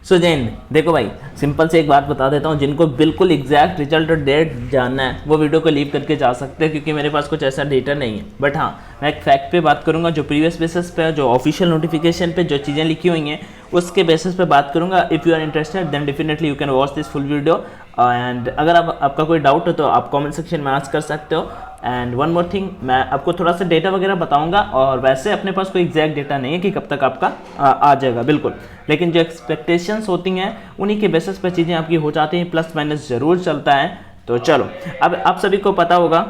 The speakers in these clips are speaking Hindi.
सो जैन देखो भाई, सिंपल से एक बात बता देता हूँ, जिनको बिल्कुल एग्जैक्ट रिजल्ट और डेट जानना है वो वीडियो को लीव करके जा सकते हैं, क्योंकि मेरे पास कुछ ऐसा डेटा नहीं है। बट हाँ, मैं एक फैक्ट पे बात करूँगा, जो प्रीवियस बेसिस पे, जो ऑफिशियल नोटिफिकेशन पे जो चीज़ें लिखी हुई हैं उसके बेसिस पे बात करूँगा। If you are interested then definitely you can watch this full video. And अगर आपका कोई डाउट हो तो आप कमेंट सेक्शन में आस्क कर सकते हो। एंड वन मोर थिंग, मैं आपको थोड़ा सा डेटा वगैरह बताऊंगा, और वैसे अपने पास कोई एग्जैक्ट डेटा नहीं है कि कब तक आपका आ जाएगा बिल्कुल, लेकिन जो एक्सपेक्टेशंस होती हैं उन्हीं के बेसिस पर चीज़ें आपकी हो जाती हैं, प्लस माइनस ज़रूर चलता है। तो चलो, अब आप सभी को पता होगा,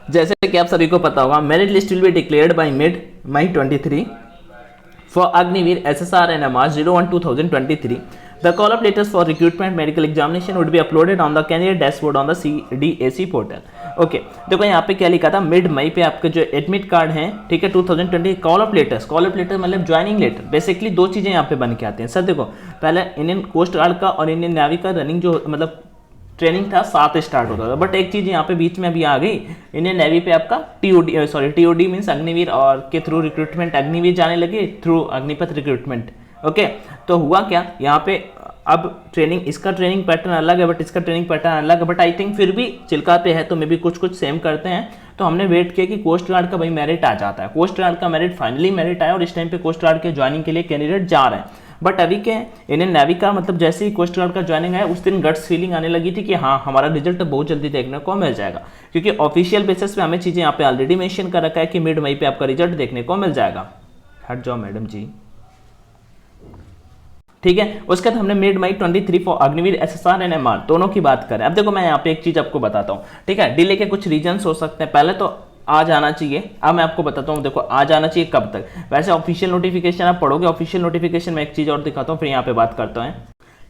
जैसे कि आप सभी को पता होगा, merit list will be declared by mid May 23 for Agniveer SSR and MR 01-2023. The call-up letters for recruitment medical examination would be uploaded on the candidate dashboard on the CDAC portal. Okay देखो यहाँ पे क्या लिखा था, मिड मई पे आपके जो एडमिट कार्ड हैं, ठीक है, 2020 कॉल-अप लेटर्स मतलब ज्वाइनिंग लेटर। बेसिकली दो चीज़ें यहाँ पे बन के आती हैं सर। देखो पहले इंडियन कोस्ट गार्ड का और इंडियन नेवी का रनिंग जो मतलब ट्रेनिंग था 7 स्टार्ट होता था, बट एक चीज़ यहाँ पे बीच में अभी आ गई, इंडियन नेवी पे आपका टीओडी मीन्स अग्निवीर और के थ्रू रिक्रूटमेंट अग्निवीर जाने लगे थ्रू अग्निपथ रिक्रूटमेंट। ओके, तो हुआ क्या यहाँ पे, अब ट्रेनिंग, इसका ट्रेनिंग पैटर्न अलग है बट इसका ट्रेनिंग पैटर्न अलग है, बट आई थिंक फिर भी चिल्का पे है तो मे भी कुछ सेम करते हैं। तो हमने वेट किया कि कोस्ट गार्ड का भाई मेरिट आ जाता है, कोस्ट गार्ड का मेरिट फाइनली मेरिट आया और इस टाइम पे कोस्ट गार्ड के ज्वाइनिंग के लिए कैंडिडेट जा रहे हैं। बट अभी के इंडियन नेवी का मतलब जैसे ही कोस्ट गार्ड का ज्वाइनिंग आया उस दिन गट्स फीलिंग आने लगी थी कि हाँ हमारा रिजल्ट बहुत जल्दी देखने को मिल जाएगा, क्योंकि ऑफिशियल बेसिस पे हमें चीज़ें यहाँ पे ऑलरेडी मेंशन कर रखा है कि मिड मई पे आपका रिजल्ट देखने को मिल जाएगा। हट जाओ मैडम जी, ठीक है। उसके बाद हमने mid May 23 for Agniveer SSR and MR दोनों की बात करें। अब देखो मैं यहाँ पे एक चीज़ आपको बताता हूँ, ठीक है। डिले के कुछ रीजंस हो सकते हैं, पहले तो आ जाना चाहिए, अब मैं आपको बताता हूँ। देखो आ जाना चाहिए कब तक, वैसे ऑफिशियल नोटिफिकेशन आप पढ़ोगे, ऑफिशियल नोटिफिकेशन में एक चीज़ और दिखाता हूँ फिर यहाँ पे बात करता हूँ।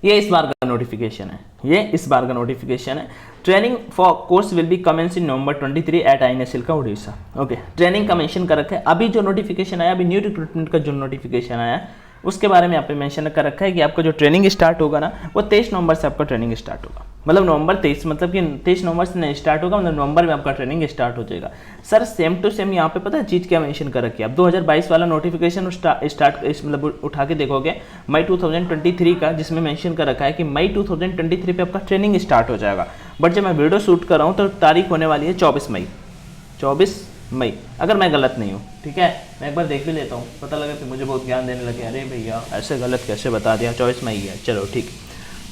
ये इस बार का नोटिफिकेशन है, ये इस बार का नोटिफिकेशन है। Training for course will be commence in November 23 at INSL का उड़ीसा। ओके, ट्रेनिंग का मेंशन कर रखा है। अभी जो नोटिफिकेशन आया, अभी न्यू रिक्रूटमेंट का जो नोटिफिकेशन आया उसके बारे में यहाँ पे मेंशन कर रखा है कि आपका जो ट्रेनिंग स्टार्ट होगा ना वो 23 नवंबर से आपका ट्रेनिंग स्टार्ट होगा, मतलब नवंबर 23, मतलब कि 23 नवंबर से नहीं स्टार्ट होगा, मतलब नवंबर में आपका ट्रेनिंग स्टार्ट हो जाएगा। सर सेम टू सेम यहाँ पे पता है चीज़ क्या मेंशन कर रखी है, अब 2022 वाला नोटिफिकेशन स्टार्ट मतलब उठा के देखोगे मई 2023 का, जिसमें मेंशन कर रखा है कि मई 2023 पे आपका ट्रेनिंग स्टार्ट हो जाएगा। बट जब मैं वीडियो शूट कर रहा हूँ तो तारीख होने वाली है 24 मई, अगर मैं गलत नहीं हूँ, ठीक है। मैं एक बार देख भी लेता हूँ, पता लगा कि मुझे बहुत ज्ञान देने लगे, अरे भैया ऐसे गलत कैसे बता दिया, 24 मई है, चलो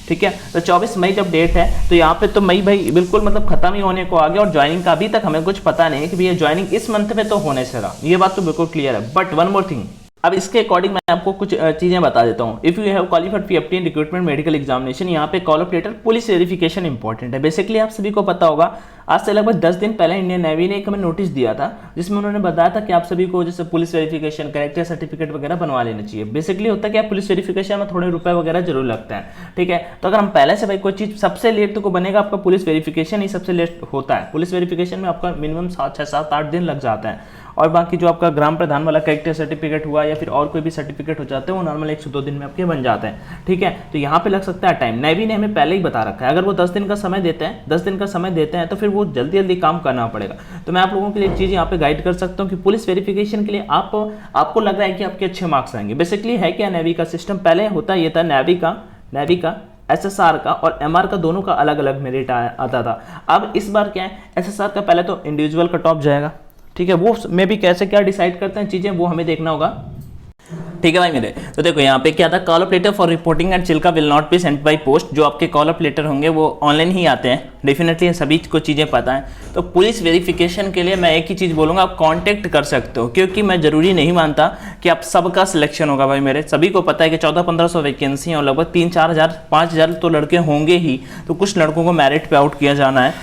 ठीक है। तो 24 मई जब डेट है तो यहाँ पे तो मई भाई बिल्कुल मतलब खत्म ही होने को आ गया, और ज्वाइनिंग का अभी तक हमें कुछ पता नहीं है कि भैया ज्वाइनिंग इस मंथ में तो होने से रहा, ये बात तो बिल्कुल क्लियर है। बट वन मोर थिंग, अब इसके अकॉर्डिंग मैं आपको कुछ चीज़ें बता देता हूँ। If you have qualified for obtain recruitment medical examination, यहाँ पे call of letter police verification important है। बेसिकली आप सभी को पता होगा, आज से लगभग 10 दिन पहले इंडियन नेवी ने एक हमें नोटिस दिया था जिसमें उन्होंने बताया था कि आप सभी को जैसे पुलिस वेरिफिकेशन, कैरेक्टर सर्टिफिकेट वगैरह बनवा लेना चाहिए। बेसिकली होता है कि पुलिस वेरिफिकेशन में थोड़े रुपए वगैरह जरूर लगते हैं, ठीक है। तो अगर हम पहले से भाई कोई चीज़, सबसे लेट तो को बनेगा आपका पुलिस वेरिफिकेशन ही सबसे लेट होता है। पुलिस वेरिफिकेशन में आपका मिनिमम 6-7-8 दिन लग जाता है, और बाकी जो आपका ग्राम प्रधान वाला कैरेक्टर सर्टिफिकेट हुआ या फिर और कोई भी सर्टिफिकेट हो जाते हैं वो नॉर्मल 1 से 2 दिन में आपके बन जाते हैं, ठीक है। तो यहाँ पे लग सकता है टाइम, नेवी ने हमें पहले ही बता रखा है। अगर वो 10 दिन का समय देते हैं, 10 दिन का समय देते हैं तो फिर वो जल्दी काम करना पड़ेगा। तो मैं आप लोगों के लिए एक चीज़ यहाँ पे गाइड कर सकता हूँ कि पुलिस वेरिफिकेशन के लिए आपको लग रहा है कि आपके अच्छे मार्क्स आएंगे। बेसिकली है क्या, नेवी का सिस्टम पहले होता ये था, नेवी का SSR का और MR का दोनों का अलग अलग मेरिट आता था। अब इस बार क्या है, SSR का पहले तो इंडिविजुअल कट ऑफ जाएगा, ठीक है। वो में भी कैसे क्या डिसाइड करते हैं चीज़ें वो हमें देखना होगा, ठीक है भाई मेरे। तो देखो यहाँ पे क्या था, call of letter for reporting at Chilka will not be sent by post. जो आपके कॉल ऑफ लेटर होंगे वो ऑनलाइन ही आते हैं, डेफिनेटली सभी को चीज़ें पता है। तो पुलिस वेरिफिकेशन के लिए मैं एक ही चीज़ बोलूँगा, आप कांटेक्ट कर सकते हो, क्योंकि मैं ज़रूरी नहीं मानता कि आप सबका सिलेक्शन होगा भाई मेरे। सभी को पता है कि 1400-1500 वैकेंसी हैं और लगभग 3-4 हज़ार 5 हज़ार तो लड़के होंगे ही, तो कुछ लड़कों को मेरिट पे आउट किया जाना है।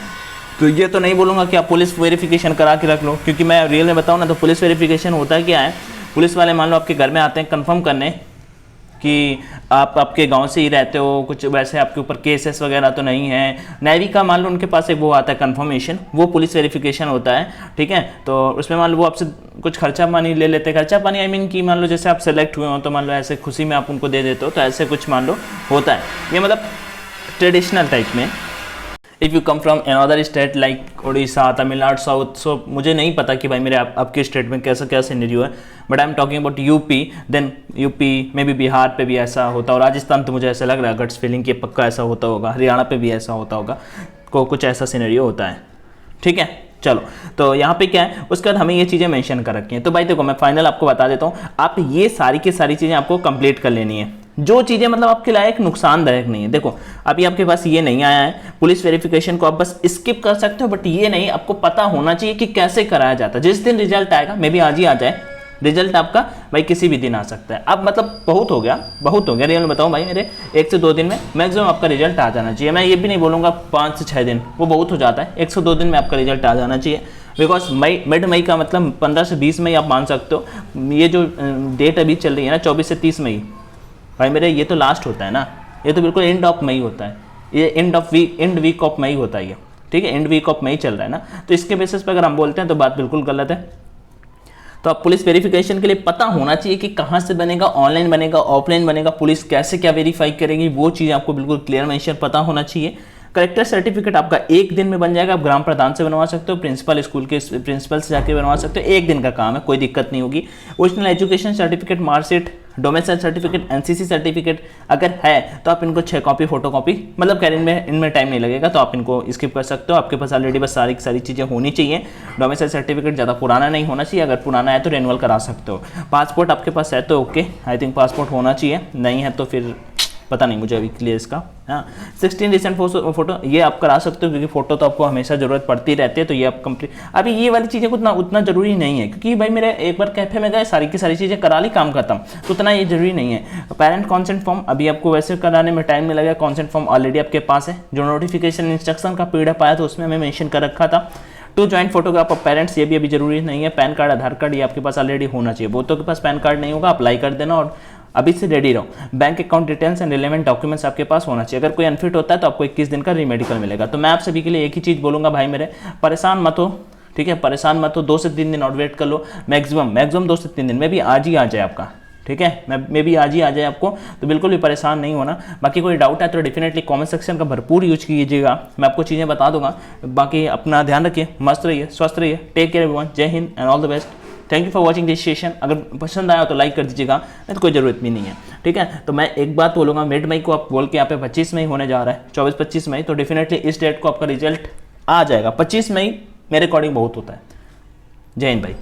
तो ये तो नहीं बोलूँगा कि आप पुलिस वेरिफिकेशन करा के रख लो, क्योंकि मैं रियल में बताऊँ ना तो पुलिस वेरिफिकेशन होता क्या है, पुलिस वाले मान लो आपके घर में आते हैं कंफर्म करने कि आप आपके गांव से ही रहते हो, कुछ वैसे आपके ऊपर केसेस वगैरह तो नहीं है। नेवी का मान लो उनके पास एक वो आता है कंफर्मेशन, वो पुलिस वेरिफिकेशन होता है, ठीक है। तो उसमें मान लो वो आपसे कुछ खर्चा पानी ले लेते हैं, खर्चा पानी आई मीन कि मान लो जैसे आप सेलेक्ट हुए हो तो मान लो ऐसे खुशी में आप उनको दे देते हो, तो ऐसे कुछ मान लो होता है। ये मतलब ट्रेडिशनल टाइप में if you come from another state like Odisha, Tamil Nadu, south, so मुझे नहीं पता कि भाई मेरे आपके स्टेट में कैसा क्या सिनेरियो है, but I am talking about UP, then UP में भी, बिहार पे भी ऐसा होता है, राजस्थान तो मुझे ऐसा लग रहा है गट्स फीलिंग कि पक्का ऐसा होता होगा, हरियाणा पे भी ऐसा होता होगा, कुछ ऐसा सिनेरियो होता है, ठीक है। चलो, तो यहाँ पे क्या है, उसके बाद हमें ये चीज़ें मेंशन कर रखी हैं। तो भाई देखो मैं फाइनल आपको बता देता हूँ, आप ये सारी की सारी चीज़ें आपको कंप्लीट कर लेनी है, जो चीज़ें मतलब आपके लायक नुकसानदायक नहीं है। देखो अभी आपके पास ये नहीं आया है, पुलिस वेरिफिकेशन को आप बस स्किप कर सकते हो, बट ये नहीं, आपको पता होना चाहिए कि कैसे कराया जाता है। जिस दिन रिजल्ट आएगा, मे बी आज ही आ जाए रिजल्ट आपका, भाई किसी भी दिन आ सकता है। अब मतलब बहुत हो गया रियल में बताऊं भाई, मेरे 1 से 2 दिन में मैक्सिमम आपका रिजल्ट आ जाना चाहिए। मैं ये भी नहीं बोलूँगा 5 से 6 दिन, वो बहुत हो जाता है, 1 से 2 दिन में आपका रिजल्ट आ जाना चाहिए। बिकॉज मिड मई का मतलब 15 से 20 मई आप मान सकते हो। ये जो डेट अभी चल रही है ना 24 से 30 मई, भाई मेरे ये तो लास्ट होता है ना, ये तो बिल्कुल एंड ऑफ मई होता है, ये एंड वीक ऑफ मई होता है ये, ठीक है, एंड वीक ऑफ मई चल रहा है ना। तो इसके बेसिस पे अगर हम बोलते हैं तो बात बिल्कुल गलत है। तो आप पुलिस वेरिफिकेशन के लिए पता होना चाहिए कि कहाँ से बनेगा, ऑनलाइन बनेगा, ऑफलाइन बनेगा, पुलिस कैसे क्या वेरीफाई करेगी, वो चीज़ आपको बिल्कुल क्लियर मेंशन पता होना चाहिए। कलेक्टर सर्टिफिकेट आपका 1 दिन में बन जाएगा, आप ग्राम प्रधान से बनवा सकते हो, प्रिंसिपल स्कूल के प्रिंसिपल से जाके बनवा सकते हो, 1 दिन का काम है, कोई दिक्कत नहीं होगी। Original education certificate, marksheet, domicile certificate, NCC certificate अगर है तो आप इनको 6 कॉपी फोटोकॉपी, मतलब कह रहे इनमें टाइम नहीं लगेगा तो आप इनको स्किप कर सकते हो। आपके पास ऑलरेडी बस सारी सारी चीज़ें होनी चाहिए। डोमिसाइल सर्टिफिकेट ज़्यादा पुराना नहीं होना चाहिए, अगर पुराना है तो रिन्यूअल करा सकते हो। पासपोर्ट आपके पास है तो ओके, आई थिंक पासपोर्ट होना चाहिए, नहीं है तो फिर पता नहीं मुझे अभी क्लियर इसका। हाँ, 16 रिसेंट फोटो ये आप करा सकते हो, क्योंकि फोटो तो आपको हमेशा ज़रूरत पड़ती रहती है, तो ये आप कंप्लीट। अभी ये वाली चीज़ें उतना जरूरी नहीं है, क्योंकि भाई मेरे एक बार कैफे में गए, सारी की सारी चीज़ें करा ली, काम खत्म, तो उतना ये जरूरी नहीं है। पेरेंट कॉन्सेंट फॉर्म अभी आपको वैसे कराने में टाइम नहीं लगेगा, कॉन्सेंट फॉर्म ऑलरेडी आपके पास है। जो नोटिफिकेशन इंस्ट्रक्शन का पीडीएफ आया तो उसमें हमें मेंशन कर रखा था। 2 जॉइंट फोटोग्राफ ऑफ पेरेंट्स, ये भी अभी जरूरी नहीं है। पैन कार्ड, आधार कार्ड, ये आपके पास ऑलरेडी होना चाहिए। बहुतों के पास पैन कार्ड नहीं होगा, अप्लाई कर देना और अभी से रेडी रहो। Bank account details and relevant documents आपके पास होना चाहिए। अगर कोई अनफिट होता है तो आपको 21 दिन का रीमेडिकल मिलेगा। तो मैं आप सभी के लिए एक ही चीज़ बोलूँगा भाई मेरे, परेशान मत हो, ठीक है, परेशान मत हो। 2 से 3 दिन और वेट कर लो, मैक्सिमम 2 से 3 दिन में भी आज ही आ जाए आपका, ठीक है, मैं भी आज ही आ जाए आपको, तो बिल्कुल भी परेशान नहीं होना। बाकी कोई डाउट है तो डेफिनेटली कमेंट सेक्शन का भरपूर यूज कीजिएगा, मैं आपको चीज़ें बता दूंगा। बाकी अपना ध्यान रखिए, मस्त रहिए, स्वस्थ रहिए, टेक केयर एवरीवन, जय Hind and all the best. Thank you for watching this session. अगर पसंद आया तो लाइक कर दीजिएगा, नहीं तो कोई ज़रूरत भी नहीं है, ठीक है। तो मैं एक बात बोलूँगा, मिड मई को आप बोल के यहाँ पे 25 मई होने जा रहा है, 24-25 मई, तो डेफिनेटली इस डेट को आपका रिजल्ट आ जाएगा। 25 मई मेरे अकॉर्डिंग बहुत होता है। जय हिंद भाई।